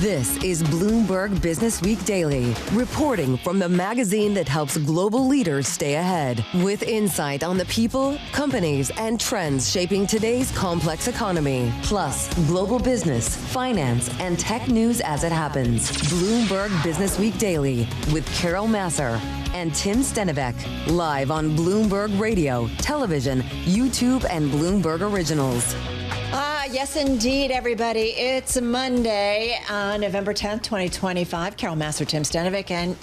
This is Bloomberg Businessweek Daily, reporting from the magazine that helps global leaders stay ahead, with insight on the people, companies, and trends shaping today's complex economy, plus global business, finance, and tech news as it happens. Bloomberg Businessweek Daily with Carol Massar and Tim Stenovec, live on Bloomberg Radio, television, YouTube, and Bloomberg Originals. Yes, indeed, everybody. It's Monday, November 10th, 2025. Carol Massar, Tim Stenovec, and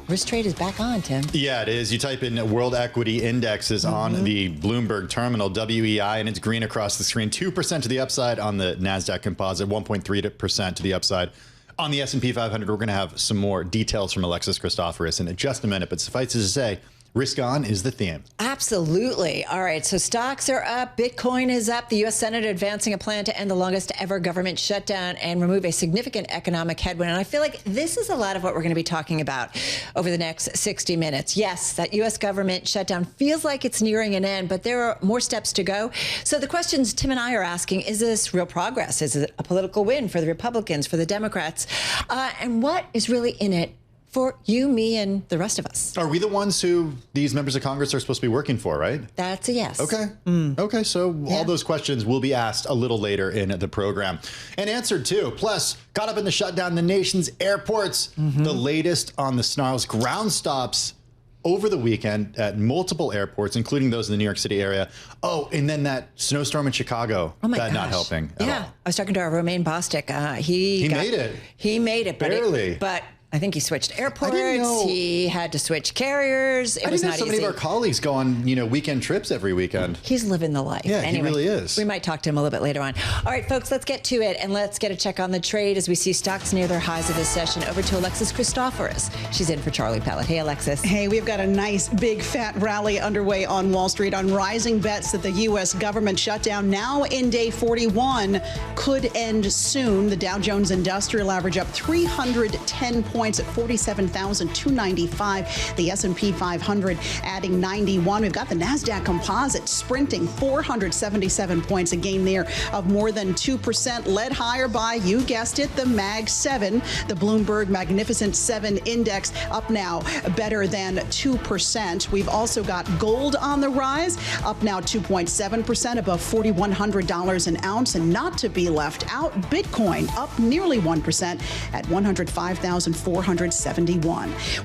risk trade is back on, Tim. Yeah, it is. You type in World Equity Indexes on the Bloomberg terminal, WEI, and it's green across the screen. 2% to the upside on the NASDAQ composite, 1.3% to the upside. On the S&P 500, we're going to have some more details from Alexis Christoforous in just a minute, but suffice it to say, risk on is the theme. Absolutely. All right. So stocks are up. Bitcoin is up. The U.S. Senate advancing a plan to end the longest ever government shutdown and remove a significant economic headwind. And I feel like this is a lot of what we're going to be talking about over the next 60 minutes. Yes, that U.S. government shutdown feels like it's nearing an end, but there are more steps to go. So the questions Tim and I are asking, is this real progress? Is it a political win for the Republicans, for the Democrats? And what is really in it for you, me, and the rest of us? Are we the ones who these members of Congress are supposed to be working for, right? That's a yes. Okay. Okay, so all those questions will be asked a little later in the program. And answered, too. Plus, caught up in the shutdown, the nation's airports. The latest on the snarls, ground stops over the weekend at multiple airports, including those in the New York City area. Oh, and then that snowstorm in Chicago. Oh my that gosh. Not helping at all. I was talking to our Romaine Bostic. He made it. He made it. Barely. But I think he switched airports. I didn't know. He had to switch carriers. It was not easy. So many of our colleagues go on, weekend trips every weekend. He's living the life. Yeah, anyway, he really is. We might talk to him a little bit later on. All right, folks, let's get to it, and let's get a check on the trade as we see stocks near their highs of this session. Over to Alexis Christoforous. She's in for Charlie Pellet. Hey, Alexis. Hey, we've got a nice, big, fat rally underway on Wall Street on rising bets that the U.S. government shutdown, now in day 41, could end soon. The Dow Jones Industrial Average up 310 points at 47,295. The S&P 500 adding 91. We've got the NASDAQ Composite sprinting 477 points, a gain there of more than 2%, led higher by, you guessed it, the Mag 7, the Bloomberg Magnificent 7 Index, up now better than 2%. We've also got gold on the rise, up now 2.7%, above $4,100 an ounce, and not to be left out, Bitcoin up nearly 1% at 105,471.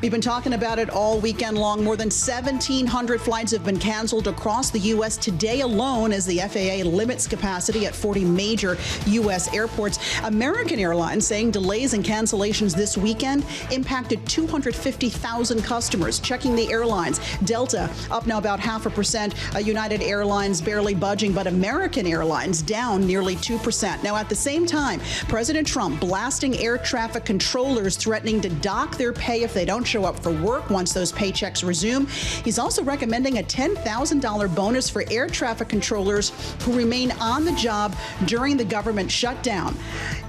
We've been talking about it all weekend long. More than 1,700 flights have been canceled across the U.S. today alone as the FAA limits capacity at 40 major U.S. airports. American Airlines saying delays and cancellations this weekend impacted 250,000 customers. Checking the airlines, Delta up now about 0.5%. United Airlines barely budging, but American Airlines down nearly 2%. Now, at the same time, President Trump blasting air traffic controllers, threatening to dock their pay if they don't show up for work once those paychecks resume. He's also recommending a $10,000 bonus for air traffic controllers who remain on the job during the government shutdown.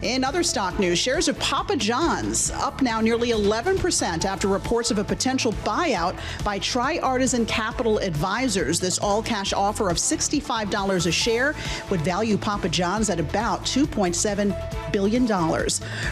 In other stock news, shares of Papa John's up now nearly 11% after reports of a potential buyout by Tri-Artisan Capital Advisors. This all-cash offer of $65 a share would value Papa John's at about $2.7 billion.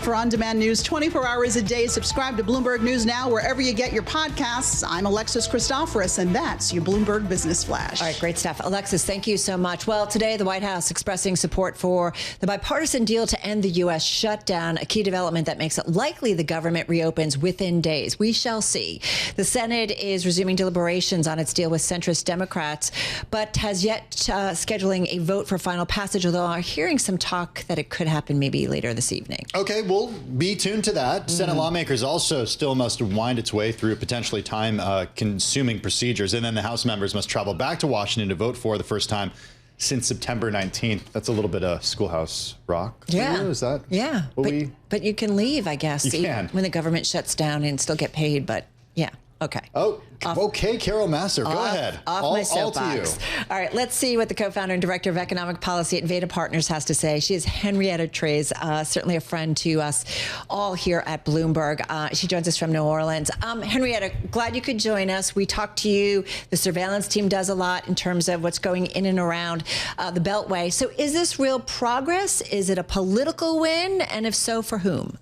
For on-demand news 24 hours a day, subscribe to Bloomberg News Now wherever you get your podcasts. I'm Alexis Christoforous, and that's your Bloomberg Business Flash. All right, great stuff. Alexis, thank you so much. Well, today, the White House expressing support for the bipartisan deal to end the U.S. shutdown, a key development that makes it likely the government reopens within days. We shall see. The Senate is resuming deliberations on its deal with centrist Democrats, but has yet scheduling a vote for final passage, although I'm hearing some talk that it could happen maybe later this evening. Okay, we'll be tuned to that. Senate lawmakers also still must wind its way through potentially time-consuming procedures, and then the House members must travel back to Washington to vote for the first time since September 19th. That's a little bit of schoolhouse rock. Yeah. Is that? Yeah. But you can leave, I guess, you can. When the government shuts down and still get paid. But yeah. Okay. Oh, okay, Carol Massar, go ahead. My soapbox. All to you. All right, let's see what the co-founder and director of economic policy at Veda Partners has to say. She is Henrietta Treyz, certainly a friend to us all here at Bloomberg. She joins us from New Orleans. Henrietta, glad you could join us. We talked to you. The surveillance team does a lot in terms of what's going in and around the Beltway. So is this real progress? Is it a political win? And if so, for whom?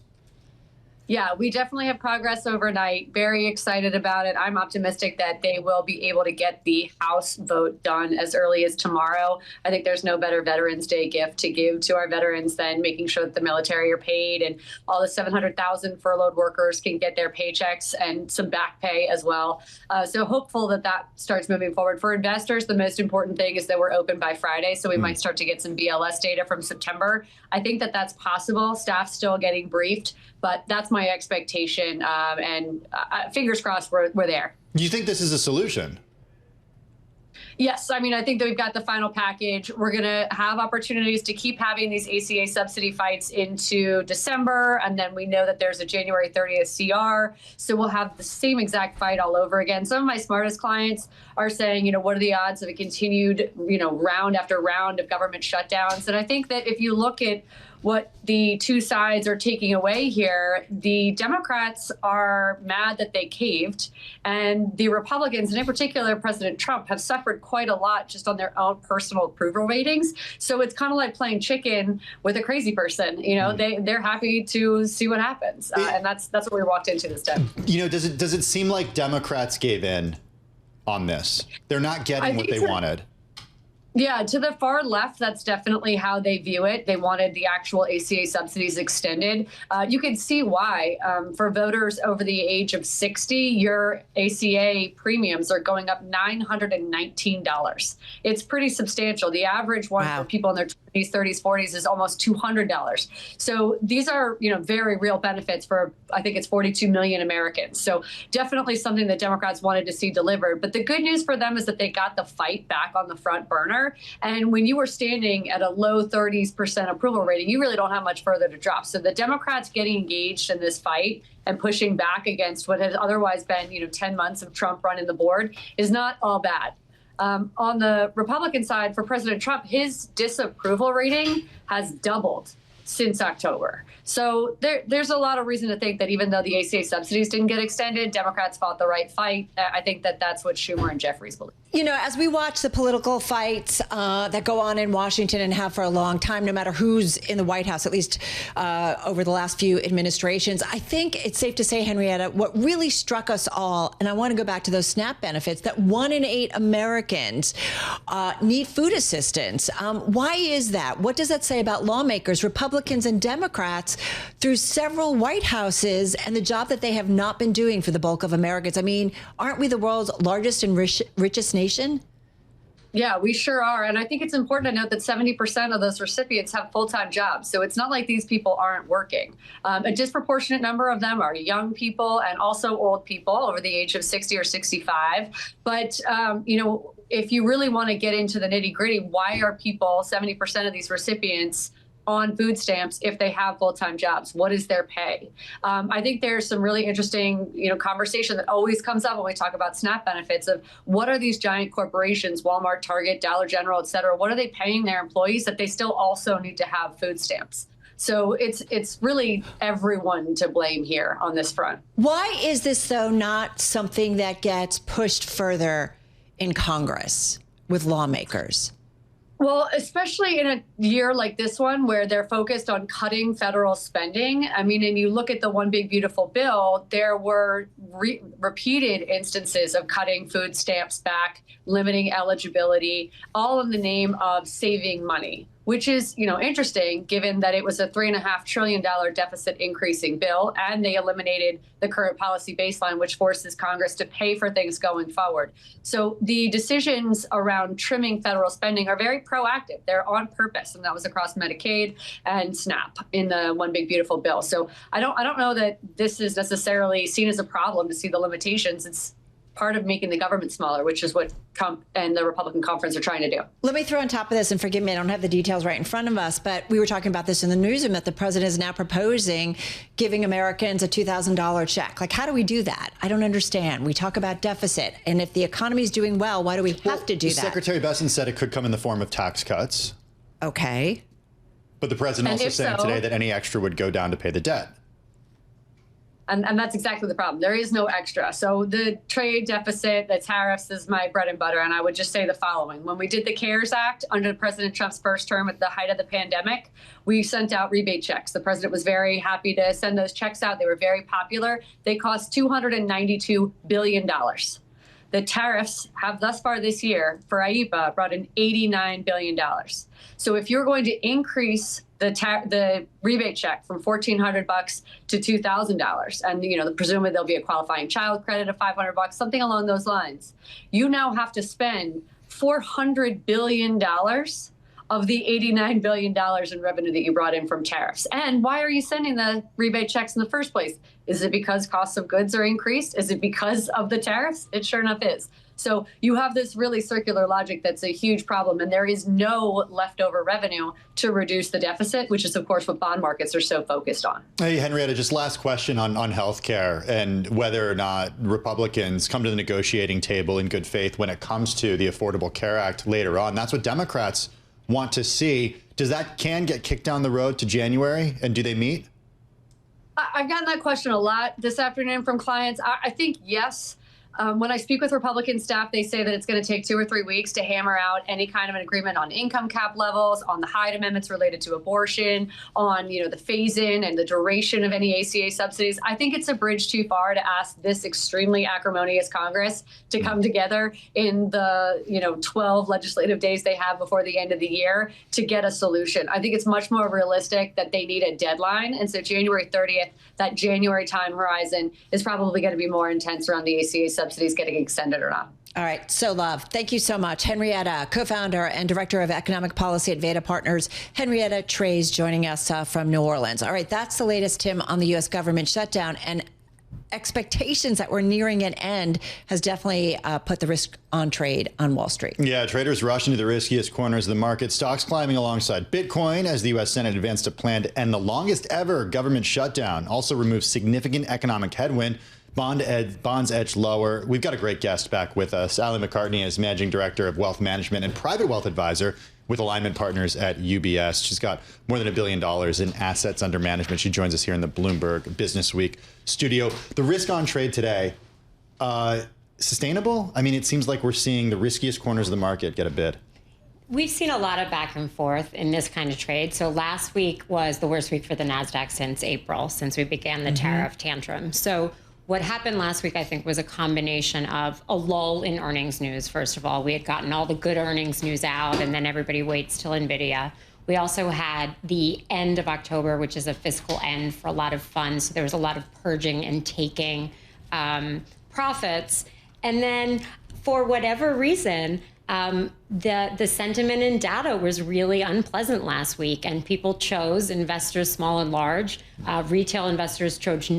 Yeah, we definitely have progress overnight. Very excited about it. I'm optimistic that they will be able to get the House vote done as early as tomorrow. I think there's no better Veterans Day gift to give to our veterans than making sure that the military are paid and all the 700,000 furloughed workers can get their paychecks and some back pay as well. So hopeful that that starts moving forward. For investors, the most important thing is that we're open by Friday, so we might start to get some BLS data from September. I think that that's possible. Staff's still getting briefed, but that's my expectation. And fingers crossed we're there. Do you think this is a solution? Yes. I mean, I think that we've got the final package. We're going to have opportunities to keep having these ACA subsidy fights into December. And then we know that there's a January 30th CR. So we'll have the same exact fight all over again. Some of my smartest clients are saying, what are the odds of a continued, round after round of government shutdowns? And I think that if you look at what the two sides are taking away here, the Democrats are mad that they caved, and the Republicans, and in particular President Trump, have suffered quite a lot just on their own personal approval ratings. So it's kind of like playing chicken with a crazy person. They're happy to see what happens, and that's what we walked into this time. Does it seem like Democrats gave in on this? They're not getting what they wanted. Yeah, to the far left, that's definitely how they view it. They wanted the actual ACA subsidies extended. You can see why. For voters over the age of 60, your ACA premiums are going up $919. It's pretty substantial. The average one for people in their 20s, 30s, 40s is almost $200. So these are, very real benefits for, I think it's 42 million Americans. So definitely something that Democrats wanted to see delivered. But the good news for them is that they got the fight back on the front burner. And when you were standing at a low 30% approval rating, you really don't have much further to drop. So the Democrats getting engaged in this fight and pushing back against what has otherwise been, 10 months of Trump running the board is not all bad. On the Republican side, for President Trump, his disapproval rating has doubled since October. So there's a lot of reason to think that even though the ACA subsidies didn't get extended, Democrats fought the right fight. I think that that's what Schumer and Jeffries believe. As we watch the political fights that go on in Washington and have for a long time, no matter who's in the White House, at least over the last few administrations, I think it's safe to say, Henrietta, what really struck us all, and I want to go back to those SNAP benefits, that 1 in 8 Americans need food assistance. Why is that? What does that say about lawmakers, Republicans and Democrats, through several White Houses and the job that they have not been doing for the bulk of Americans? I mean, aren't we the world's largest and richest nation? Yeah, we sure are. And I think it's important to note that 70% of those recipients have full-time jobs. So it's not like these people aren't working. A disproportionate number of them are young people and also old people over the age of 60 or 65. But, if you really want to get into the nitty-gritty, why are people, 70% of these recipients, on food stamps if they have full-time jobs? What is their pay? I think there's some really interesting, conversation that always comes up when we talk about SNAP benefits of what are these giant corporations, Walmart, Target, Dollar General, et cetera, what are they paying their employees that they still also need to have food stamps? So it's really everyone to blame here on this front. Why is this, though, not something that gets pushed further in Congress with lawmakers? Well, especially in a year like this one where they're focused on cutting federal spending. I mean, and you look at the One Big Beautiful Bill, there were repeated instances of cutting food stamps back, limiting eligibility, all in the name of saving money, which is, interesting given that it was a $3.5 trillion deficit increasing bill, and they eliminated the current policy baseline, which forces Congress to pay for things going forward. So the decisions around trimming federal spending are very proactive. They're on purpose, and that was across Medicaid and SNAP in the One Big Beautiful Bill. So I don't know that this is necessarily seen as a problem to see the limitations. It's part of making the government smaller, which is what Trump and the Republican conference are trying to do. Let me throw on top of this, and forgive me, I don't have the details right in front of us, but we were talking about this in the newsroom, that the president is now proposing giving Americans a $2,000 check. Like, how do we do that? I don't understand. We talk about deficit, and if the economy is doing well, why do we have to do that? Secretary Besson said it could come in the form of tax cuts. Okay. But the president also saying today that any extra would go down to pay the debt. And that's exactly the problem. There is no extra. So the trade deficit, the tariffs is my bread and butter. And I would just say the following. When we did the CARES Act under President Trump's first term at the height of the pandemic, we sent out rebate checks. The president was very happy to send those checks out. They were very popular. They cost $292 billion. The tariffs have thus far this year for IEEPA brought in $89 billion. So if you're going to increase the rebate check from $1,400 to $2,000, and presumably there'll be a qualifying child credit of $500, something along those lines, you now have to spend $400 billion of the $89 billion in revenue that you brought in from tariffs. And why are you sending the rebate checks in the first place? Is it because costs of goods are increased? Is it because of the tariffs? It sure enough is. So you have this really circular logic that's a huge problem, and there is no leftover revenue to reduce the deficit, which is, of course, what bond markets are so focused on. Hey, Henrietta, just last question on healthcare and whether or not Republicans come to the negotiating table in good faith when it comes to the Affordable Care Act later on. That's what Democrats want to see. Does that can get kicked down the road to January, and do they meet? I've gotten that question a lot this afternoon from clients. I think yes. When I speak with Republican staff, they say that it's going to take 2 or 3 weeks to hammer out any kind of an agreement on income cap levels, on the Hyde amendments related to abortion, on the phase-in and the duration of any ACA subsidies. I think it's a bridge too far to ask this extremely acrimonious Congress to come together in the 12 legislative days they have before the end of the year to get a solution. I think it's much more realistic that they need a deadline, and so January 30th, that January time horizon, is probably going to be more intense around the ACA subsidies getting extended or not. All right. So, Love, thank you so much. Henrietta, co-founder and director of economic policy at Veda Partners. Henrietta Treyz joining us from New Orleans. All right. That's the latest, Tim, on the U.S. government shutdown. And expectations that we're nearing an end has definitely put the risk on trade on Wall Street. Yeah, traders rush into the riskiest corners of the market. Stocks climbing alongside Bitcoin as the U.S. Senate advanced a plan to end the longest ever government shutdown. Also removes significant economic headwind. Bonds edge lower. We've got a great guest back with us. Alli McCartney is Managing Director of Wealth Management and Private Wealth Advisor with Alignment Partners at UBS. She's got more than $1 billion in assets under management. She joins us here in the Bloomberg Businessweek studio. The risk on trade today, sustainable? I mean, it seems like we're seeing the riskiest corners of the market get a bid. We've seen a lot of back and forth in this kind of trade. So last week was the worst week for the NASDAQ since April, since we began the tariff tantrum. So what happened last week, I think, was a combination of a lull in earnings news. First of all, we had gotten all the good earnings news out, and then everybody waits till NVIDIA. We also had the end of October, which is a fiscal end for a lot of funds. So there was a lot of purging and taking profits. And then for whatever reason, the sentiment in data was really unpleasant last week, and people chose, investors small and large, retail investors chose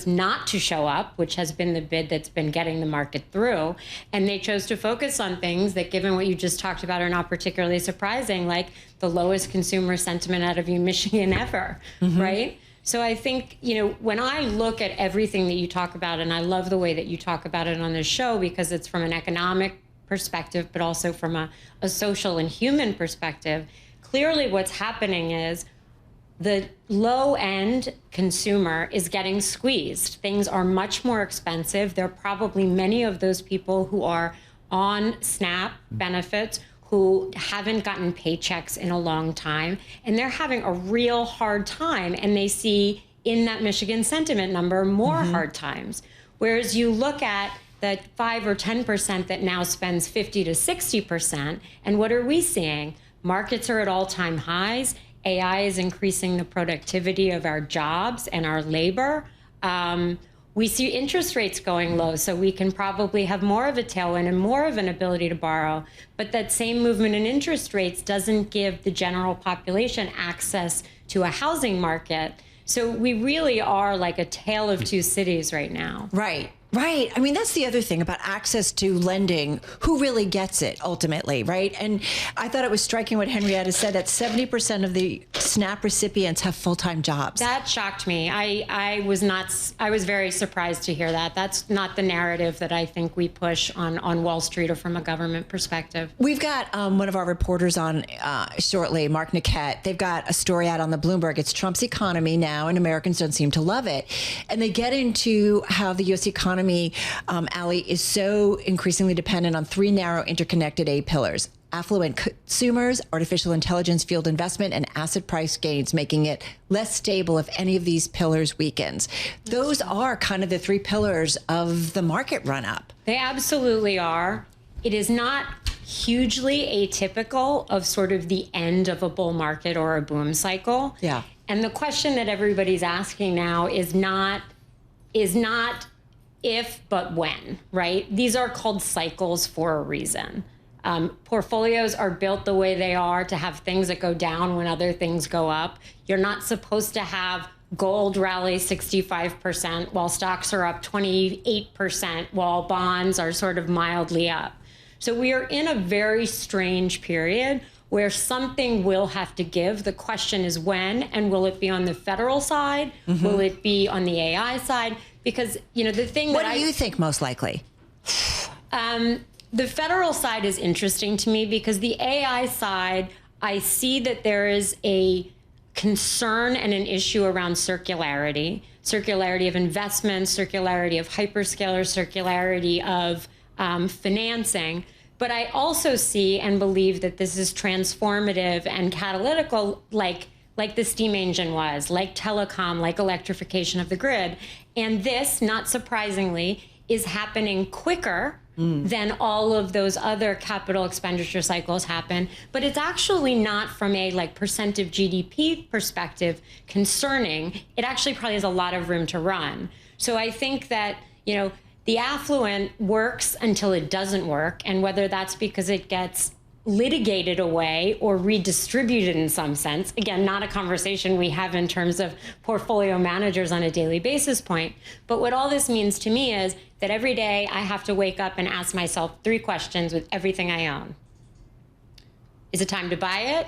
not to show up, which has been the bid that's been getting the market through. And they chose to focus on things that, given what you just talked about, are not particularly surprising, like the lowest consumer sentiment out of Michigan ever, right? So I think, when I look at everything that you talk about, and I love the way that you talk about it on this show, because it's from an economic perspective, but also from a social and human perspective, clearly what's happening is the low-end consumer is getting squeezed. Things are much more expensive. There are probably many of those people who are on SNAP benefits who haven't gotten paychecks in a long time, and they're having a real hard time, and they see in that Michigan sentiment number more hard times. Whereas you look at the 5 or 10% that now spends 50 to 60%, and what are we seeing? Markets are at all-time highs. AI is increasing the productivity of our jobs and our labor. We see interest rates going low, so we can probably have more of a tailwind and more of an ability to borrow. But that same movement in interest rates doesn't give the general population access to a housing market. So we really are like a tale of two cities right now. Right. Right. I mean, that's the other thing about access to lending. Who really gets it ultimately, right? And I thought it was striking what Henrietta said, that 70% of the SNAP recipients have full-time jobs. That shocked me. I was very surprised to hear that. That's not the narrative that I think we push on Wall Street or from a government perspective. We've got one of our reporters on shortly, Mark Niquette. They've got a story out on the Bloomberg. It's Trump's economy now, and Americans don't seem to love it. And they get into how the U.S. economy, Alli, is so increasingly dependent on three narrow interconnected A pillars: affluent consumers, artificial intelligence-fueled investment, and asset price gains, making it less stable if any of these pillars weakens. Those are kind of the three pillars of the market run-up. They absolutely are. It is not hugely atypical of sort of the end of a bull market or a boom cycle. Yeah. And the question that everybody's asking now is not if, but when, right? These are called cycles for a reason. Portfolios are built the way they are to have things that go down when other things go up. You're not supposed to have gold rally 65% while stocks are up 28%, while bonds are sort of mildly up. So we are in a very strange period where something will have to give. The question is when, and will it be on the federal side? Mm-hmm. Will it be on the AI side? Because, you know, the thing what do you think most likely? The federal side is interesting to me because the AI side, I see that there is a concern and an issue around circularity of investments, circularity of hyperscalers, circularity of financing. But I also see and believe that this is transformative and catalytical, like the steam engine was, like telecom, like electrification of the grid. And this, not surprisingly, is happening quicker than all of those other capital expenditure cycles happen. But it's actually not from a percent of GDP perspective concerning. It actually probably has a lot of room to run. So I think that, you know, the affluent works until it doesn't work. And whether that's because it gets litigated away or redistributed in some sense. Again, not a conversation we have in terms of portfolio managers on a daily basis point. But what all this means to me is that every day I have to wake up and ask myself three questions with everything I own. Is it time to buy it?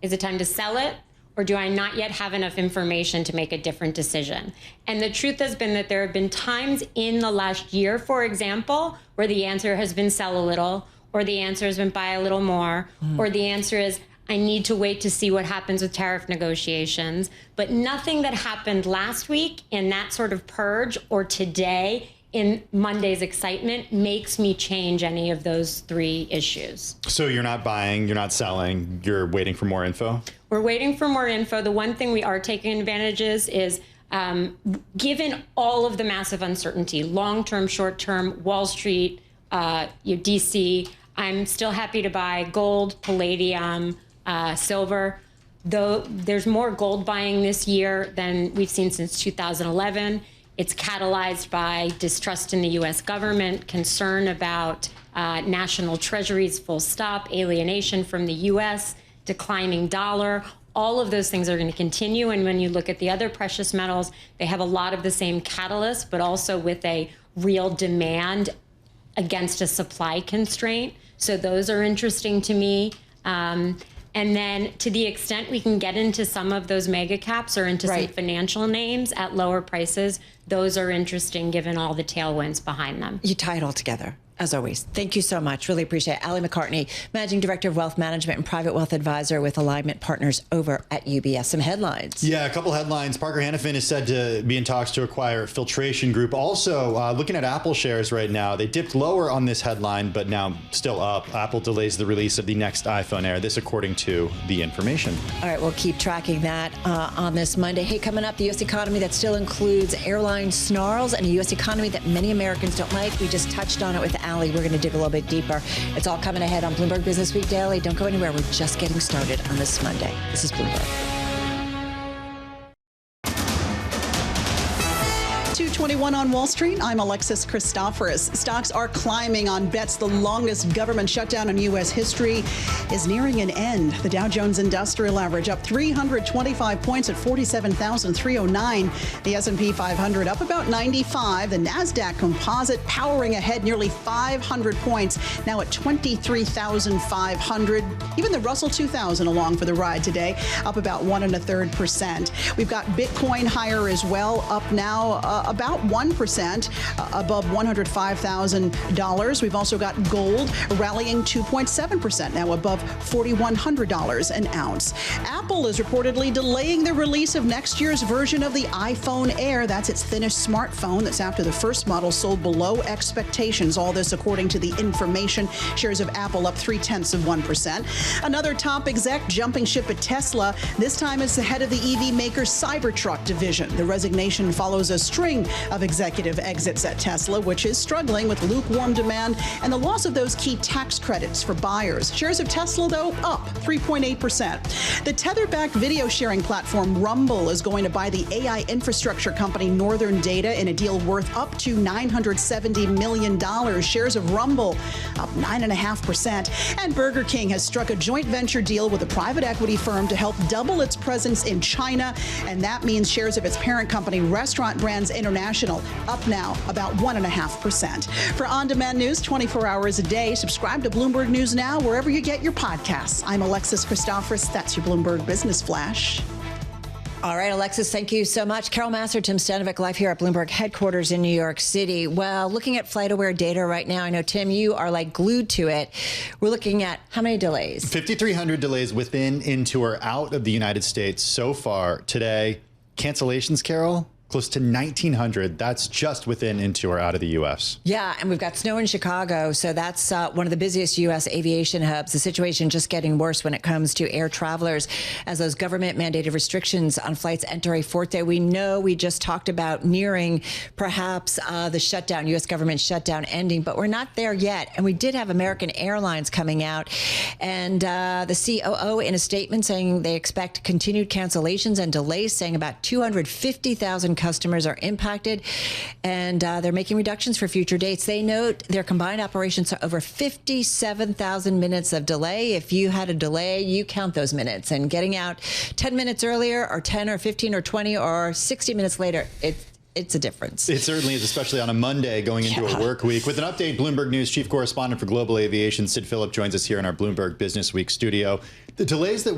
Is it time to sell it? Or do I not yet have enough information to make a different decision? And the truth has been that there have been times in the last year, for example, where the answer has been sell a little, or the answer has been buy a little more, or the answer is I need to wait to see what happens with tariff negotiations. But nothing that happened last week in that sort of purge or today in Monday's excitement makes me change any of those three issues. So you're not buying, you're not selling, you're waiting for more info? We're waiting for more info. The one thing we are taking advantages is given all of the massive uncertainty, long-term, short-term, Wall Street, DC, I'm still happy to buy gold, palladium, silver. Though there's more gold buying this year than we've seen since 2011. It's catalyzed by distrust in the U.S. government, concern about national treasuries, full stop, alienation from the U.S., declining dollar. All of those things are going to continue. And when you look at the other precious metals, they have a lot of the same catalysts, but also with a real demand against a supply constraint. So those are interesting to me. And then to the extent we can get into some of those mega caps or into some financial names at lower prices, those are interesting given all the tailwinds behind them. You tie it all together, as always. Thank you so much. Really appreciate it. Alli McCartney, Managing Director of Wealth Management and Private Wealth Advisor with Alignment Partners over at UBS. Some headlines. Yeah, a couple headlines. Parker Hannifin is said to be in talks to acquire Filtration Group. Also, looking at Apple shares right now, they dipped lower on this headline, but now still up. Apple delays the release of the next iPhone Air. This according to the information. All right, we'll keep tracking that on this Monday. Hey, coming up, the U.S. economy that still includes airline snarls and a U.S. economy that many Americans don't like. We just touched on it with Alli. We're going to dig a little bit deeper. It's all coming ahead on Bloomberg Businessweek Daily. Don't go anywhere. We're just getting started on this Monday. This is Bloomberg. 6:21 on Wall Street. I'm Alexis Christoforous. Stocks are climbing on bets the longest government shutdown in U.S. history is nearing an end. The Dow Jones Industrial Average up 325 points at 47,309. The S&P 500 up about 95. The NASDAQ Composite powering ahead nearly 500 points, now at 23,500. Even the Russell 2000 along for the ride today, up about 1 1/3%. We've got Bitcoin higher as well, up now about 1% above $105,000. We've also got gold rallying 2.7%, now above $4,100 an ounce. Apple is reportedly delaying the release of next year's version of the iPhone Air. That's its thinnest smartphone. That's after the first model sold below expectations. All this according to the information. Shares of Apple up 0.3%. Another top exec jumping ship at Tesla. This time it's the head of the EV maker's Cybertruck division. The resignation follows a string of executive exits at Tesla, which is struggling with lukewarm demand and the loss of those key tax credits for buyers. Shares of Tesla, though, up 3.8%. The tether-backed video sharing platform Rumble is going to buy the AI infrastructure company Northern Data in a deal worth up to $970 million. Shares of Rumble up 9.5%. And Burger King has struck a joint venture deal with a private equity firm to help double its presence in China, and that means shares of its parent company Restaurant Brands International up now about 1.5%. For on-demand news 24 hours a day, subscribe to Bloomberg News Now wherever you get your podcasts. I'm Alexis Christoforous. That's your Bloomberg Business Flash. All right, Alexis, thank you so much. Carol Massar, Tim Stenovec, live here at Bloomberg headquarters in New York City. Well, looking at FlightAware data right now, I know, Tim, you are like glued to it. We're looking at how many delays? 5,300 delays within, into, or out of the United States so far today. Cancellations, Carol? Close to 1,900. That's just within, into, or out of the U.S. Yeah, and we've got snow in Chicago, so that's one of the busiest U.S. aviation hubs. The situation just getting worse when it comes to air travelers as those government-mandated restrictions on flights enter a fourth day. We know we just talked about nearing perhaps the shutdown, U.S. government shutdown ending, but we're not there yet. And we did have American Airlines coming out, and the COO in a statement saying they expect continued cancellations and delays, saying about 250,000 customers are impacted, and they're making reductions for future dates. They note their combined operations are over 57,000 minutes of delay. If you had a delay, you count those minutes, and getting out 10 minutes earlier or 10 or 15 or 20 or 60 minutes later, it's a difference. It certainly is, especially on a Monday going into a work week. With an update, Bloomberg News chief correspondent for global aviation, Phillip, joins us here in our Bloomberg Businessweek studio. The delays that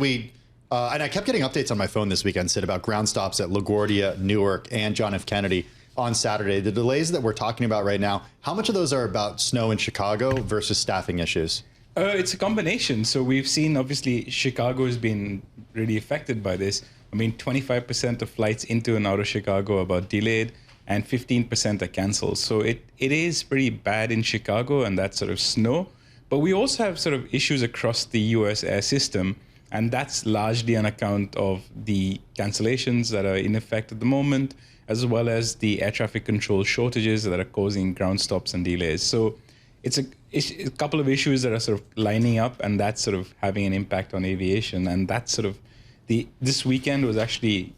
and I kept getting updates on my phone this weekend, Sid, about ground stops at LaGuardia, Newark, and John F. Kennedy on Saturday. The delays that we're talking about right now, how much of those are about snow in Chicago versus staffing issues? It's a combination. So we've seen, obviously, Chicago has been really affected by this. I mean, 25% of flights into and out of Chicago are about delayed, and 15% are canceled. So it is pretty bad in Chicago, and that's sort of snow. But we also have sort of issues across the U.S. air system. And that's largely on account of the cancellations that are in effect at the moment, as well as the air traffic control shortages that are causing ground stops and delays. So it's a couple of issues that are sort of lining up, and that's sort of having an impact on aviation. And that's sort of this weekend was actually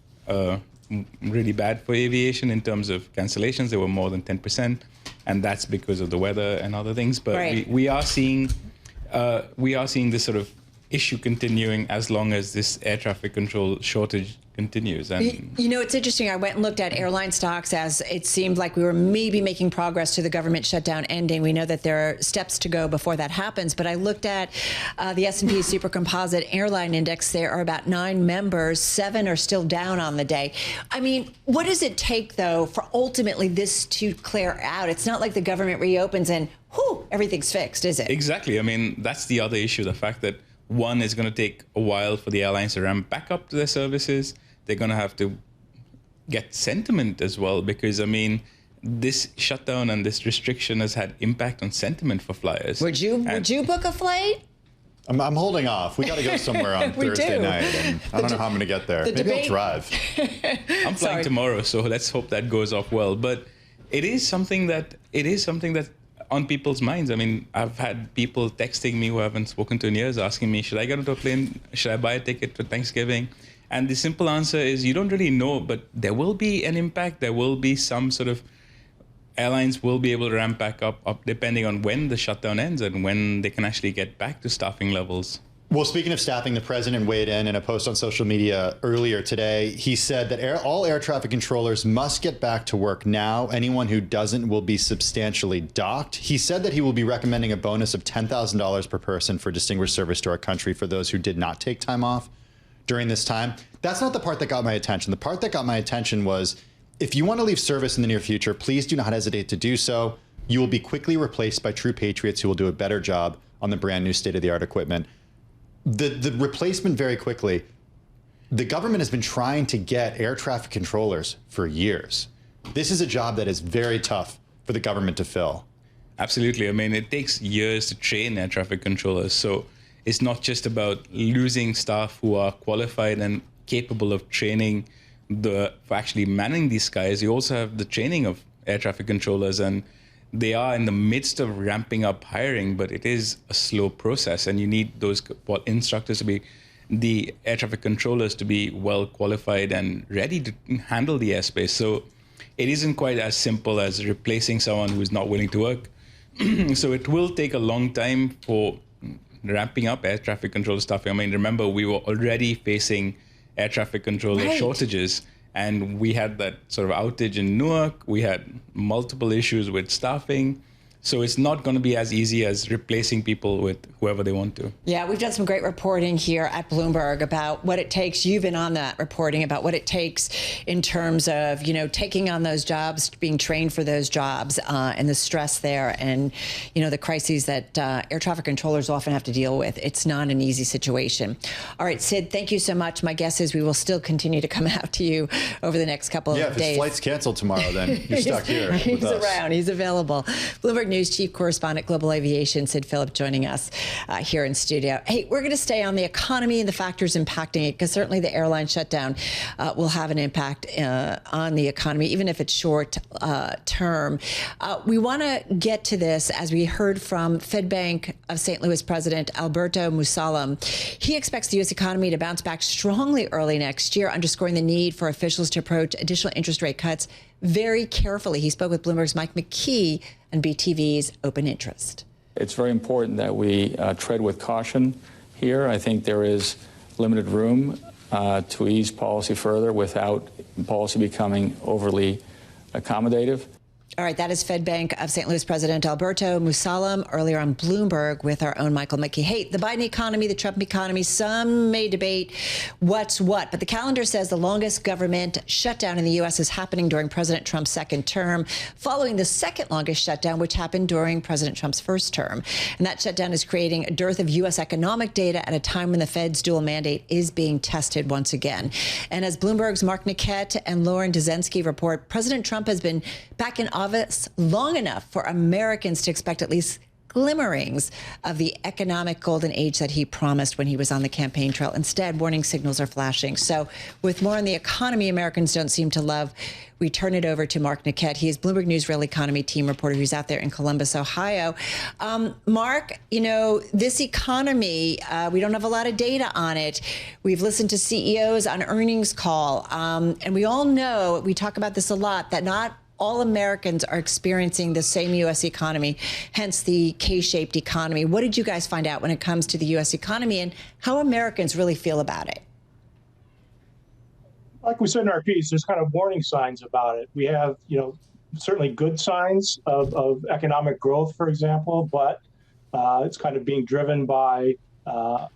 really bad for aviation in terms of cancellations. There were more than 10%, and that's because of the weather and other things. But right. we are seeing this sort of issue continuing as long as this air traffic control shortage continues. And you know, it's interesting. I went and looked at airline stocks as it seemed like we were maybe making progress to the government shutdown ending. We know that there are steps to go before that happens. But I looked at the S&P Super Composite Airline Index. There are about 9 members. 7 are still down on the day. I mean, what does it take, though, for ultimately this to clear out? It's not like the government reopens and, whew, everything's fixed, is it? Exactly. I mean, that's the other issue, the fact that one, is going to take a while for the airlines to ramp back up to their services. They're going to have to get sentiment as well, because, I mean, this shutdown and this restriction has had impact on sentiment for flyers. Would you book a flight? I'm holding off. We got to go somewhere on Thursday night, and I don't know how I'm going to get there. Maybe I'll drive. I'm flying tomorrow, so let's hope that goes off well. But it is something that on people's minds. I mean, I've had people texting me who I haven't spoken to in years asking me, should I get onto a plane? Should I buy a ticket for Thanksgiving? And the simple answer is you don't really know, but there will be an impact. There will be some sort of airlines will be able to ramp back up depending on when the shutdown ends and when they can actually get back to staffing levels. Well, speaking of staffing, the president weighed in a post on social media earlier today. He said that all air traffic controllers must get back to work now. Anyone who doesn't will be substantially docked. He said that he will be recommending a bonus of $10,000 per person for distinguished service to our country for those who did not take time off during this time. That's not the part that got my attention. The part that got my attention was, if you want to leave service in the near future, please do not hesitate to do so. You will be quickly replaced by true patriots who will do a better job on the brand new state-of-the-art equipment. The replacement very quickly, the government has been trying to get air traffic controllers for years. This is a job that is very tough for the government to fill. Absolutely. I mean, it takes years to train air traffic controllers. So it's not just about losing staff who are qualified and capable of training for actually manning these skies. You also have the training of air traffic controllers, and they are in the midst of ramping up hiring, but it is a slow process, and you need those instructors to be, the air traffic controllers to be well qualified and ready to handle the airspace. So it isn't quite as simple as replacing someone who is not willing to work. So it will take a long time for ramping up air traffic controller staffing. I mean, remember, we were already facing air traffic controller shortages. And we had that sort of outage in Newark. We had multiple issues with staffing. So it's not going to be as easy as replacing people with whoever they want to. Yeah, we've done some great reporting here at Bloomberg about what it takes. You've been on that reporting about what it takes in terms of, taking on those jobs, being trained for those jobs, and the stress there, and, the crises that air traffic controllers often have to deal with. It's not an easy situation. All right, Sid, thank you so much. My guess is we will still continue to come out to you over the next couple of days. Yeah, if his flight's canceled tomorrow, then you're stuck here with He's us. around. He's available. Bloomberg News Chief Correspondent Global Aviation, Sid Phillip, joining us here in studio. Hey, we're going to stay on the economy and the factors impacting it, because certainly the airline shutdown will have an impact on the economy, even if it's short term. We want to get to this as we heard from Fed Bank of St. Louis President Alberto Musalem. He expects the U.S. economy to bounce back strongly early next year, underscoring the need for officials to approach additional interest rate cuts very carefully. He spoke with Bloomberg's Mike McKee and BTV's Open Interest. It's very important that we tread with caution here. I think there is limited room to ease policy further without policy becoming overly accommodative. All right, that is Fed Bank of St. Louis President Alberto Musalem earlier on Bloomberg with our own Michael McKee. Hey, the Biden economy, the Trump economy, some may debate what's what, but the calendar says the longest government shutdown in the U.S. is happening during President Trump's second term, following the second longest shutdown, which happened during President Trump's first term. And that shutdown is creating a dearth of U.S. economic data at a time when the Fed's dual mandate is being tested once again. And as Bloomberg's Mark Niquette and Lauren Dzenski report, President Trump has been back in office long enough for Americans to expect at least glimmerings of the economic golden age that he promised when he was on the campaign trail. Instead, warning signals are flashing. So with more on the economy Americans don't seem to love, we turn it over to Mark Niquette. He is Bloomberg News Real Economy team reporter who's out there in Columbus, Ohio. Mark, this economy, we don't have a lot of data on it. We've listened to CEOs on earnings call, and we all know, we talk about this a lot, that not all Americans are experiencing the same U.S. economy, hence the K-shaped economy. What did you guys find out when it comes to the U.S. economy and how Americans really feel about it? Like we said in our piece, there's kind of warning signs about it. We have, certainly good signs of economic growth, for example, but it's kind of being driven by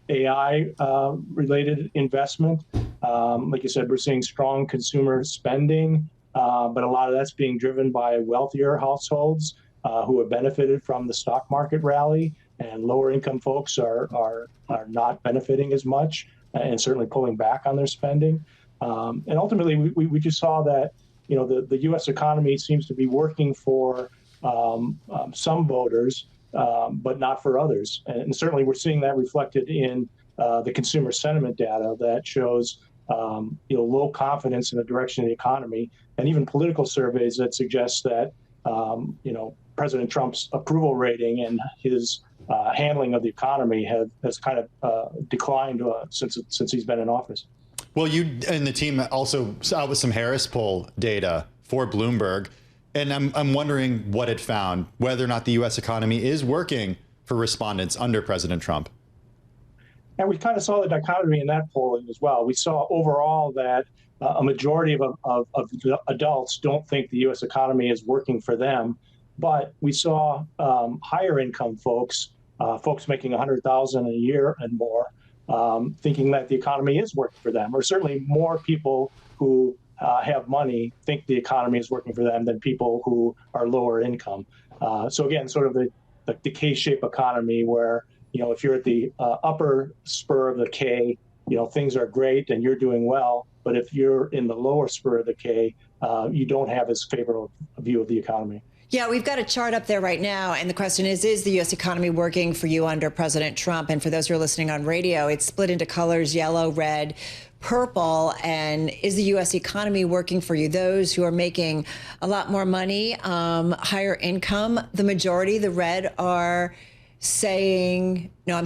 AI-related investment. Like you said, we're seeing strong consumer spending. But a lot of that's being driven by wealthier households who have benefited from the stock market rally, and lower income folks are not benefiting as much and certainly pulling back on their spending. And ultimately, we just saw that, the U.S. economy seems to be working for some voters, but not for others. And certainly we're seeing that reflected in the consumer sentiment data that shows low confidence in the direction of the economy, and even political surveys that suggest that, President Trump's approval rating and his handling of the economy has kind of declined since he's been in office. Well, you and the team also out with some Harris poll data for Bloomberg, and I'm wondering what it found, whether or not the U.S. economy is working for respondents under President Trump. And we kind of saw the dichotomy in that polling as well. We saw overall that a majority of adults don't think the U.S. economy is working for them, but we saw higher income folks, folks making $100,000 a year and more, thinking that the economy is working for them, or certainly more people who have money think the economy is working for them than people who are lower income. So again, sort of the K-shaped economy where, if you're at the upper spur of the K, things are great and you're doing well. But if you're in the lower spur of the K, you don't have as favorable a view of the economy. Yeah, we've got a chart up there right now. And the question is the U.S. economy working for you under President Trump? And for those who are listening on radio, it's split into colors, yellow, red, purple. And is the U.S. economy working for you? Those who are making a lot more money, higher income, the majority, the red, are saying, reduced.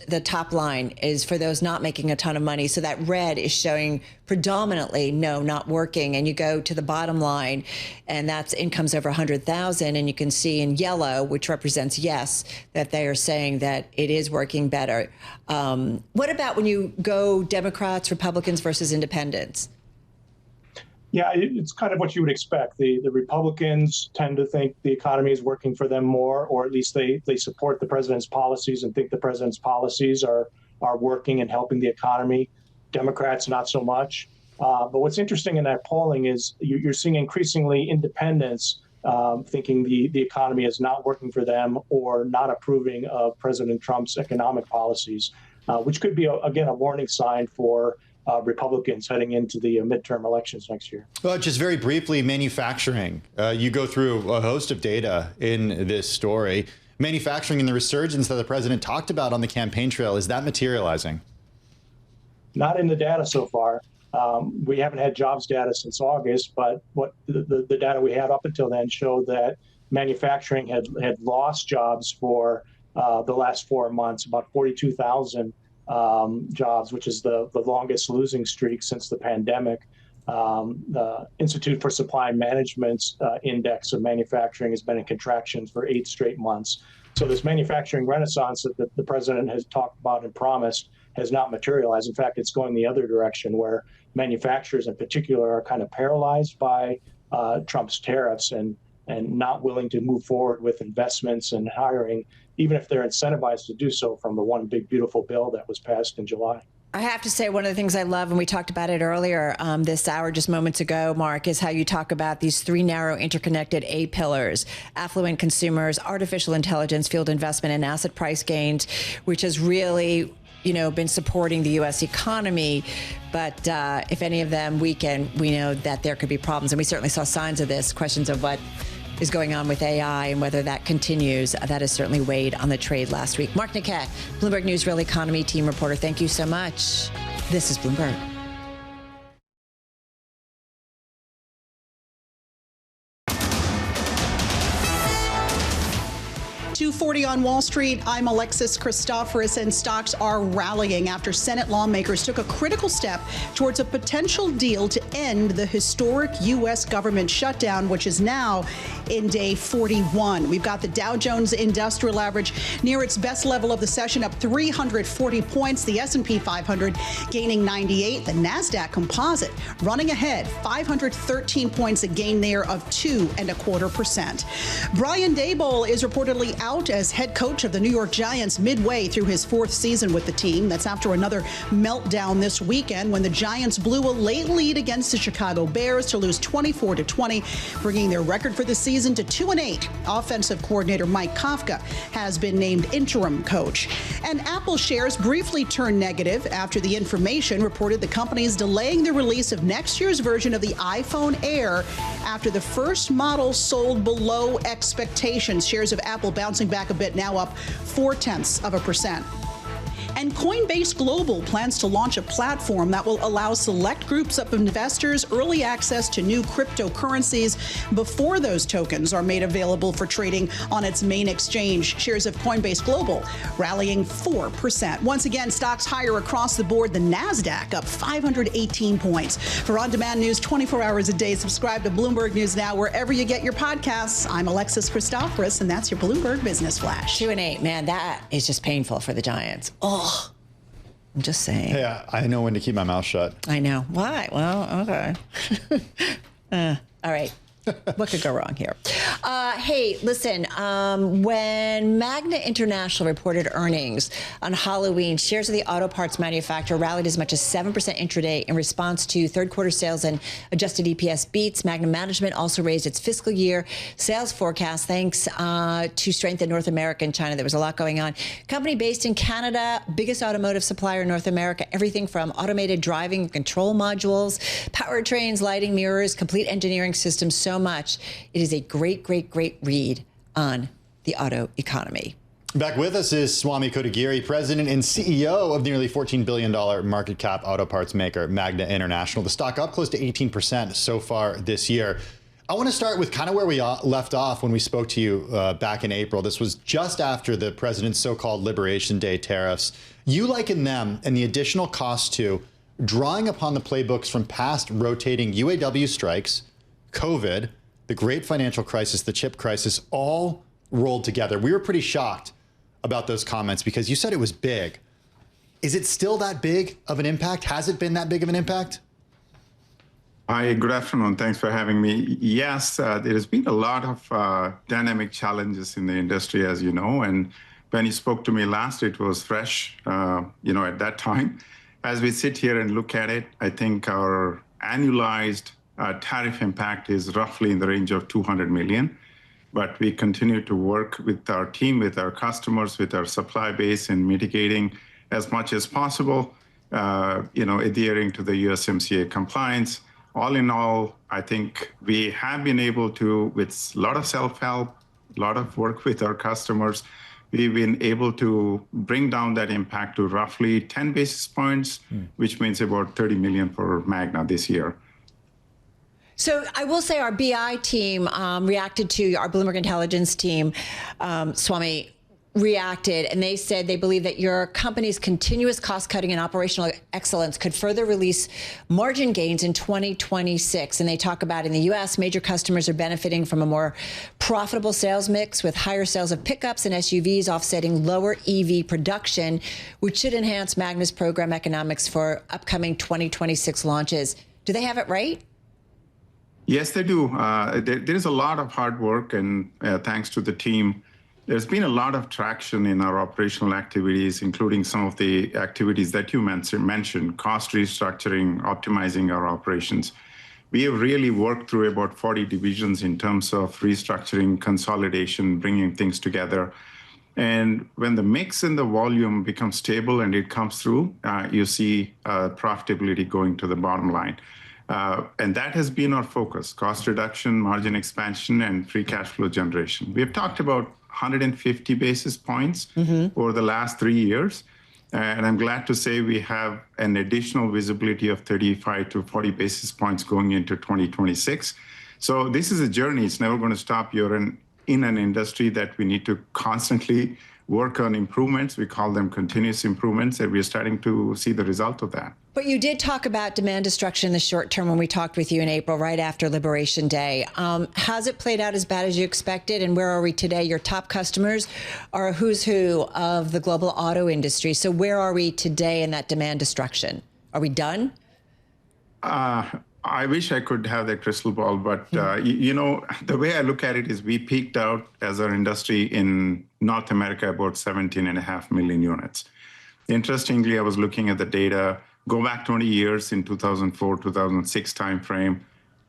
The top line is for those not making a ton of money. So that red is showing predominantly, no, not working. And you go to the bottom line, and that's incomes over 100,000. And you can see in yellow, which represents yes, that they are saying that it is working better. What about when you go Democrats, Republicans versus independents? Yeah, it's kind of what you would expect. The Republicans tend to think the economy is working for them more, or at least they support the president's policies and think the president's policies are working and helping the economy. Democrats, not so much. But what's interesting in that polling is you're seeing increasingly independents thinking the economy is not working for them or not approving of President Trump's economic policies, which could be, again, a warning sign for Republicans heading into the midterm elections next year. Well, just very briefly, manufacturing. You go through a host of data in this story. Manufacturing and the resurgence that the president talked about on the campaign trail, is that materializing? Not in the data so far. We haven't had jobs data since August, but what the data we had up until then showed that manufacturing had lost jobs for the last 4 months, about 42,000 jobs, which is the longest losing streak since the pandemic. The Institute for Supply Management's index of manufacturing has been in contraction for 8 straight months. So this manufacturing renaissance that the president has talked about and promised has not materialized. In fact, it's going the other direction, where manufacturers in particular are kind of paralyzed by Trump's tariffs and not willing to move forward with investments and hiring, even if they're incentivized to do so from the one big, beautiful bill that was passed in July. I have to say, one of the things I love, and we talked about it earlier this hour, just moments ago, Mark, is how you talk about these 3 narrow interconnected A pillars: affluent consumers, artificial intelligence, field investment, and asset price gains, which has really been supporting the U.S. economy. But if any of them weaken, we know that there could be problems. And we certainly saw signs of this, questions of what is going on with AI and whether that continues. That has certainly weighed on the trade last week. Mark Niquette, Bloomberg News Real Economy team reporter, thank you so much. This is Bloomberg. 2:40 on Wall Street. I'm Alexis Christoforous, and stocks are rallying after Senate lawmakers took a critical step towards a potential deal to end the historic U.S. government shutdown, which is now in day 41. We've got the Dow Jones Industrial Average near its best level of the session, up 340 points. The S&P 500 gaining 98. The NASDAQ Composite running ahead, 513 points, a gain there of 2.25%. Brian Daboll is reportedly out as head coach of the New York Giants midway through his 4th season with the team. That's after another meltdown this weekend when the Giants blew a late lead against the Chicago Bears to lose 24-20, bringing their record for the season to 2-8. Offensive coordinator Mike Kafka has been named interim coach. And Apple shares briefly turned negative after the information reported the company is delaying the release of next year's version of the iPhone Air after the first model sold below expectations. Shares of Apple bouncing back a bit, now up 0.4%. And Coinbase Global plans to launch a platform that will allow select groups of investors early access to new cryptocurrencies before those tokens are made available for trading on its main exchange. Shares of Coinbase Global rallying 4%. Once again, stocks higher across the board. The NASDAQ up 518 points. For on-demand news 24 hours a day, subscribe to Bloomberg News Now wherever you get your podcasts. I'm Alexis Christoforous, and that's your Bloomberg Business Flash. 2-8, man, that is just painful for the Giants. Oh, I'm just saying. Yeah, I know when to keep my mouth shut. I know. Why? Well, okay. All right. What could go wrong here? Hey, listen, when Magna International reported earnings on Halloween, shares of the auto parts manufacturer rallied as much as 7% intraday in response to third quarter sales and adjusted EPS beats. Magna management also raised its fiscal year sales forecast thanks to strength in North America and China. There was a lot going on. Company based in Canada, biggest automotive supplier in North America, everything from automated driving control modules, powertrains, lighting, mirrors, complete engineering systems, so much. It is a great, great, great read on the auto economy. Back with us is Swamy Kotagiri, president and CEO of the nearly $14 billion market cap auto parts maker Magna International. The stock up close to 18% so far this year. I want to start with kind of where we left off when we spoke to you back in April. This was just after the president's so-called Liberation Day tariffs. You liken them and the additional cost to drawing upon the playbooks from past rotating UAW strikes, COVID, the great financial crisis, the chip crisis, all rolled together. We were pretty shocked about those comments because you said it was big. Is it still that big of an impact? Has it been that big of an impact? Hi, good afternoon. Thanks for having me. Yes, there has been a lot of dynamic challenges in the industry, as you know. And when you spoke to me last, it was fresh, at that time. As we sit here and look at it, I think our annualized tariff impact is roughly in the range of 200 million. But we continue to work with our team, with our customers, with our supply base in mitigating as much as possible, adhering to the USMCA compliance. All in all, I think we have been able to, with a lot of self-help, a lot of work with our customers, we've been able to bring down that impact to roughly 10 basis points, which means about 30 million for Magna this year. So I will say our BI team reacted to our Bloomberg Intelligence team, Swamy, reacted, and they said they believe that your company's continuous cost cutting and operational excellence could further release margin gains in 2026. And they talk about in the U.S., major customers are benefiting from a more profitable sales mix with higher sales of pickups and SUVs offsetting lower EV production, which should enhance Magna's program economics for upcoming 2026 launches. Do they have it right? Yes, they do. There's a lot of hard work, and thanks to the team, there's been a lot of traction in our operational activities, including some of the activities that you mentioned, cost restructuring, optimizing our operations. We have really worked through about 40 divisions in terms of restructuring, consolidation, bringing things together. And when the mix and the volume become stable and it comes through, you see profitability going to the bottom line. And that has been our focus: cost reduction, margin expansion, and free cash flow generation. We have talked about 150 basis points over the last 3 years. And I'm glad to say we have an additional visibility of 35 to 40 basis points going into 2026. So this is a journey. It's never going to stop. You're in an industry that we need to constantly work on improvements. We call them continuous improvements, and we're starting to see the result of that. But you did talk about demand destruction in the short term when we talked with you in April, right after Liberation Day. Has it played out as bad as you expected? And where are we today? Your top customers are a who's who of the global auto industry. So where are we today in that demand destruction? Are we done? I wish I could have that crystal ball, but the way I look at it is we peaked out as our industry in North America about 17.5 million units. Interestingly, I was looking at the data, go back 20 years in 2004, 2006 timeframe,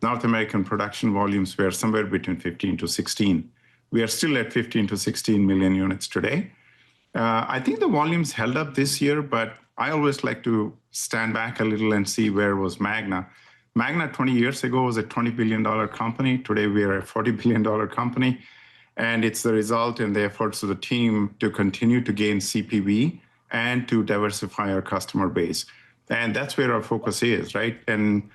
North American production volumes were somewhere between 15 to 16. We are still at 15 to 16 million units today. I think the volumes held up this year, but I always like to stand back a little and see where was Magna. Magna 20 years ago was a $20 billion company. Today, we are a $40 billion company. And it's the result and the efforts of the team to continue to gain CPV and to diversify our customer base. And that's where our focus is, right? And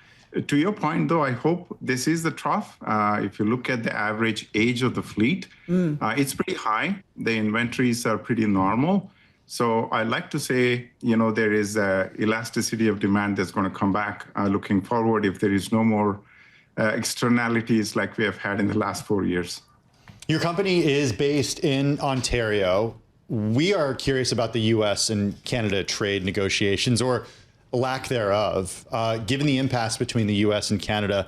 to your point, though, I hope this is the trough. If you look at the average age of the fleet, it's pretty high. The inventories are pretty normal. So I like to say, there is elasticity of demand that's going to come back looking forward if there is no more externalities like we have had in the last 4 years. Your company is based in Ontario. We are curious about the U.S. and Canada trade negotiations, or lack thereof. Given the impasse between the U.S. and Canada,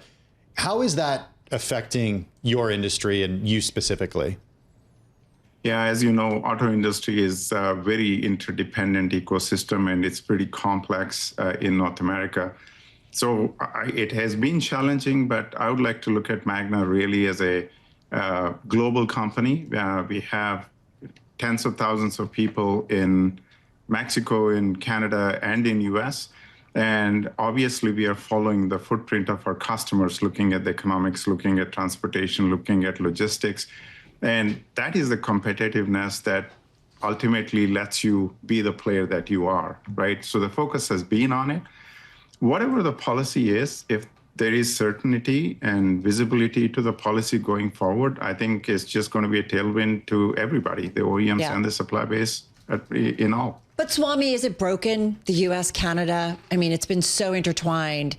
how is that affecting your industry and you specifically? Yeah, as you know, auto industry is a very interdependent ecosystem, and it's pretty complex in North America. So it has been challenging, but I would like to look at Magna really as a global company. We have tens of thousands of people in Mexico, in Canada, and in US. And obviously, we are following the footprint of our customers, looking at the economics, looking at transportation, looking at logistics. And that is the competitiveness that ultimately lets you be the player that you are, right? So the focus has been on it. Whatever the policy is, if there is certainty and visibility to the policy going forward, I think it's just going to be a tailwind to everybody, the OEMs and the supply base in all. But Swamy, is it broken, the U.S., Canada? I mean, it's been so intertwined,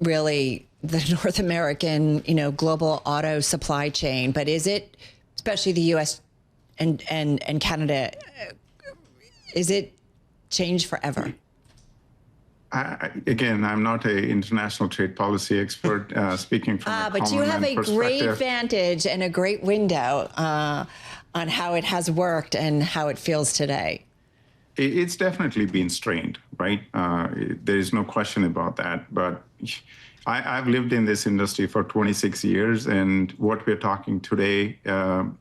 really, the North American, global auto supply chain. But is it, especially the U.S. and Canada, is it changed forever? Again, I'm not an international trade policy expert speaking from a common but you have a great vantage and a great window on how it has worked and how it feels today. It's definitely been strained, right? There is no question about that. But I've lived in this industry for 26 years, and what we're talking today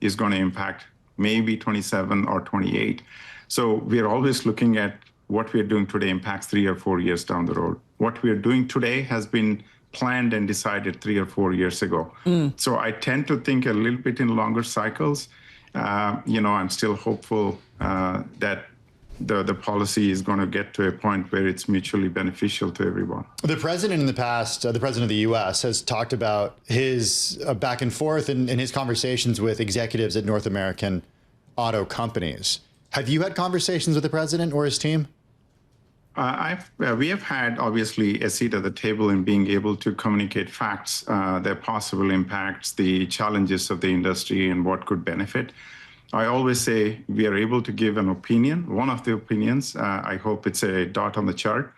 is going to impact maybe 27 or 28. So we're always looking at what we're doing today impacts 3 or 4 years down the road. What we're doing today has been planned and decided 3 or 4 years ago. So I tend to think a little bit in longer cycles. I'm still hopeful that the policy is going to get to a point where it's mutually beneficial to everyone. The president in the past, the president of the U.S., has talked about his back and forth in his conversations with executives at North American auto companies. Have you had conversations with the president or his team? We have had, obviously, a seat at the table in being able to communicate facts, their possible impacts, the challenges of the industry, and what could benefit. I always say we are able to give an opinion, one of the opinions. I hope it's a dot on the chart.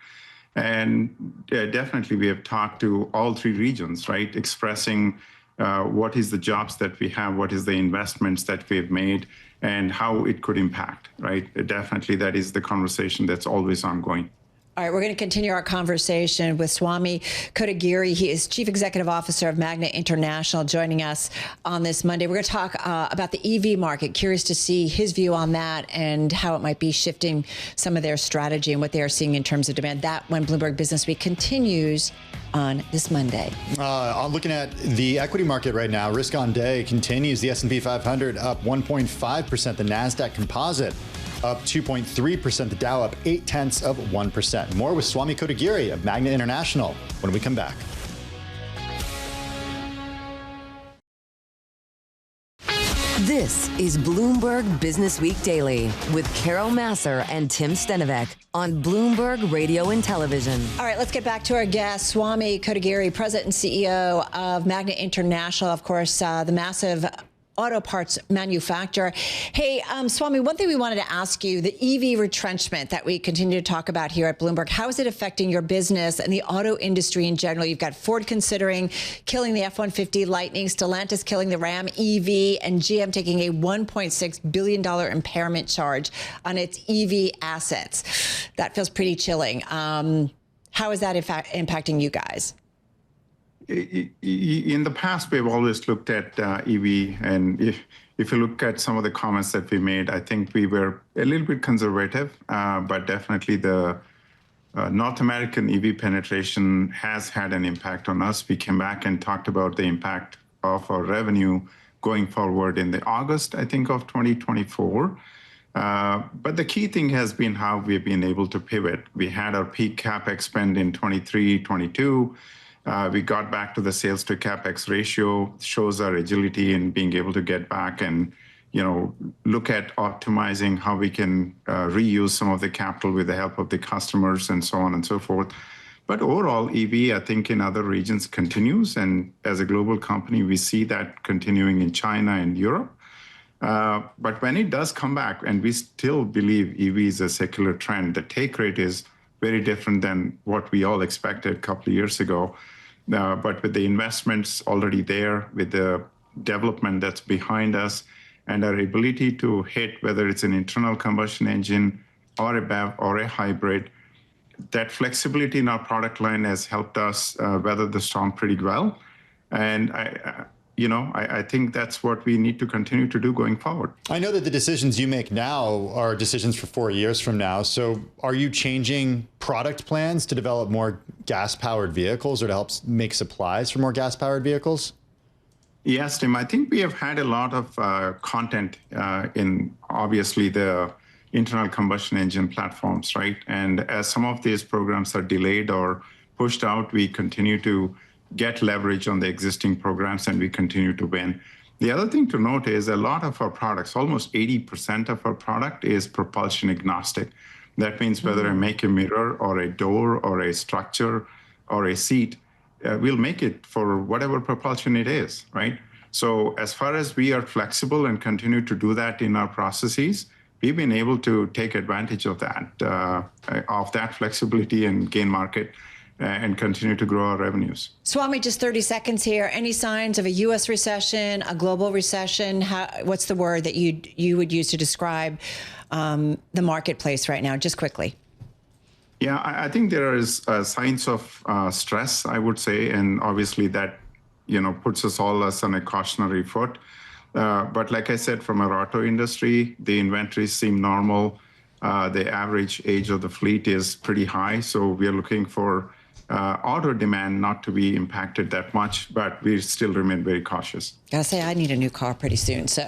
And definitely we have talked to all 3 regions, right? Expressing what is the jobs that we have, what is the investments that we've made, and how it could impact, right? Definitely that is the conversation that's always ongoing. All right, we're going to continue our conversation with Swamy Kotagiri. He is Chief Executive Officer of Magna International, joining us on this Monday. We're going to talk about the EV market. Curious to see his view on that and how it might be shifting some of their strategy and what they are seeing in terms of demand. That when Bloomberg Businessweek continues on this Monday. I'm looking at the equity market right now. Risk on day continues. The S&P 500 up 1.5%. The NASDAQ Composite up 2.3%. The Dow up 0.8%. More with Swamy Kotagiri of Magna International when we come back. This is Bloomberg Businessweek Daily with Carol Massar and Tim Stenovec on Bloomberg Radio and Television. All right, let's get back to our guest, Swamy Kotagiri, President and CEO of Magna International, of course, the massive auto parts manufacturer. Hey, Swamy, one thing we wanted to ask you, the EV retrenchment that we continue to talk about here at Bloomberg, how is it affecting your business and the auto industry in general? You've got Ford considering killing the F-150 Lightning, Stellantis killing the Ram EV, and GM taking a $1.6 billion impairment charge on its EV assets. That feels pretty chilling. How is that impacting you guys? In the past, we've always looked at EV, and if you look at some of the comments that we made, I think we were a little bit conservative, but definitely the North American EV penetration has had an impact on us. We came back and talked about the impact of our revenue going forward in the August, I think, of 2024. But the key thing has been how we've been able to pivot. We had our peak CapEx spend in 23, 22. We got back to the sales to CapEx ratio, shows our agility in being able to get back and look at optimizing how we can reuse some of the capital with the help of the customers and so on and so forth. But overall, EV, I think in other regions continues. And as a global company, we see that continuing in China and Europe. But when it does come back, and we still believe EV is a secular trend, the take rate is very different than what we all expected a couple of years ago. But with the investments already there, with the development that's behind us, and our ability to hit whether it's an internal combustion engine or a BEV or a hybrid, that flexibility in our product line has helped us weather the storm pretty well. And I think that's what we need to continue to do going forward. I know that the decisions you make now are decisions for 4 years from now. So are you changing product plans to develop more gas-powered vehicles or to help make supplies for more gas-powered vehicles? Yes, Tim. I think we have had a lot of content in, obviously, the internal combustion engine platforms, right? And as some of these programs are delayed or pushed out, we continue to get leverage on the existing programs and we continue to win. The other thing to note is a lot of our products, almost 80% of our product is propulsion agnostic. That means whether I make a mirror or a door or a structure or a seat, we'll make it for whatever propulsion it is, right? So as far as we are flexible and continue to do that in our processes, we've been able to take advantage of that flexibility and gain market and continue to grow our revenues. Swamy, just 30 seconds here. Any signs of a U.S. recession, a global recession? What's the word that you would use to describe the marketplace right now? Just quickly. Yeah, I think there is signs of stress, I would say, and obviously that puts us all on a cautionary foot. But like I said, from our auto industry, the inventories seem normal. The average age of the fleet is pretty high, so we are looking for auto demand not to be impacted that much, but we still remain very cautious. Gotta say, I need a new car pretty soon, so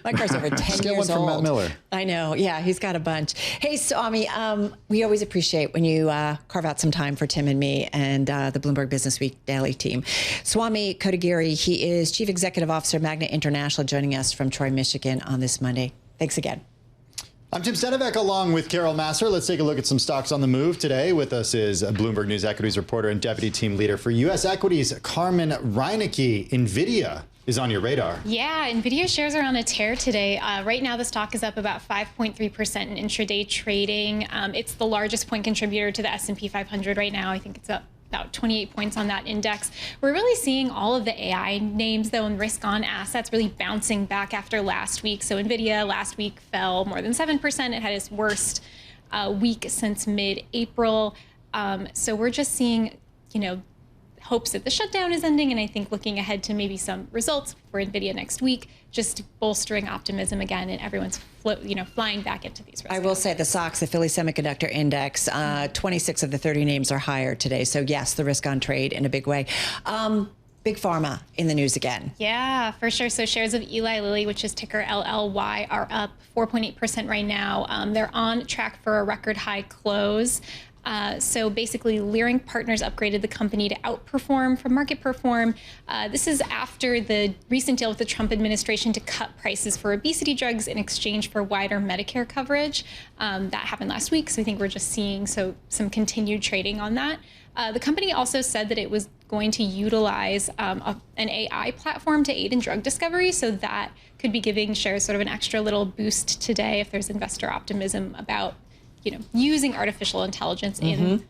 my car's over 10 years one old. from Matt Miller. I know, yeah, he's got a bunch. Hey, Swamy, we always appreciate when you carve out some time for Tim and me and the Bloomberg Businessweek Daily team. Swamy Kotagiri, he is Chief Executive Officer of Magna International, joining us from Troy, Michigan on this Monday. Thanks again. I'm Tim Stenovec along with Carol Massar. Let's take a look at some stocks on the move today. With us is Bloomberg News equities reporter and deputy team leader for U.S. equities, Carmen Reinicke. NVIDIA is on your radar. Yeah, NVIDIA shares are on a tear today. Right now, the stock is up about 5.3% in intraday trading. It's the largest point contributor to the S&P 500 right now. I think it's up about 28 points on that index. We're really seeing all of the AI names, though, and risk-on assets really bouncing back after last week. So NVIDIA last week fell more than 7%. It had its worst week since mid-April. So we're just seeing, hopes that the shutdown is ending, and I think looking ahead to maybe some results for NVIDIA next week, just bolstering optimism again, and everyone's flying back into these risks. I will say the SOX, the Philly Semiconductor Index, 26 of the 30 names are higher today. So yes, the risk on trade in a big way. Big Pharma in the news again. Yeah, for sure. So shares of Eli Lilly, which is ticker LLY, are up 4.8% right now. They're on track for a record high close. So basically, Leerink Partners upgraded the company to outperform from market perform. This is after the recent deal with the Trump administration to cut prices for obesity drugs in exchange for wider Medicare coverage. That happened last week, so I think we're just seeing some continued trading on that. The company also said that it was going to utilize an AI platform to aid in drug discovery, so that could be giving shares sort of an extra little boost today if there's investor optimism about using artificial intelligence in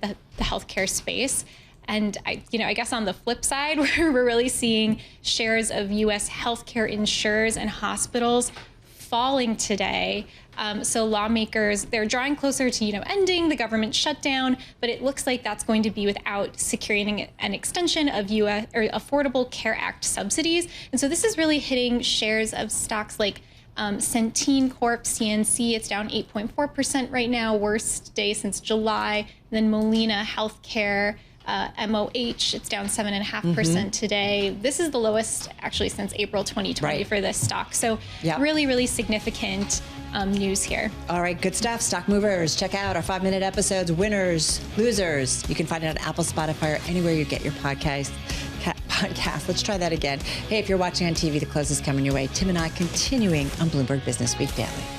the healthcare space. And I guess on the flip side, we're really seeing shares of U.S. healthcare insurers and hospitals falling today. So lawmakers, they're drawing closer to ending the government shutdown, but it looks like that's going to be without securing an extension of U.S. or Affordable Care Act subsidies. And so this is really hitting shares of stocks like Centene Corp, CNC, it's down 8.4% right now, worst day since July. And then Molina Healthcare, MOH, it's down 7.5% today. This is the lowest actually since April 2020 for this stock. So really, really significant news here. All right, good stuff. Stock movers, check out our 5-minute episodes, winners, losers. You can find it on Apple, Spotify, or anywhere you get your podcast. Let's try that again. Hey, if you're watching on TV, the close is coming your way. Tim and I continuing on Bloomberg Businessweek Daily.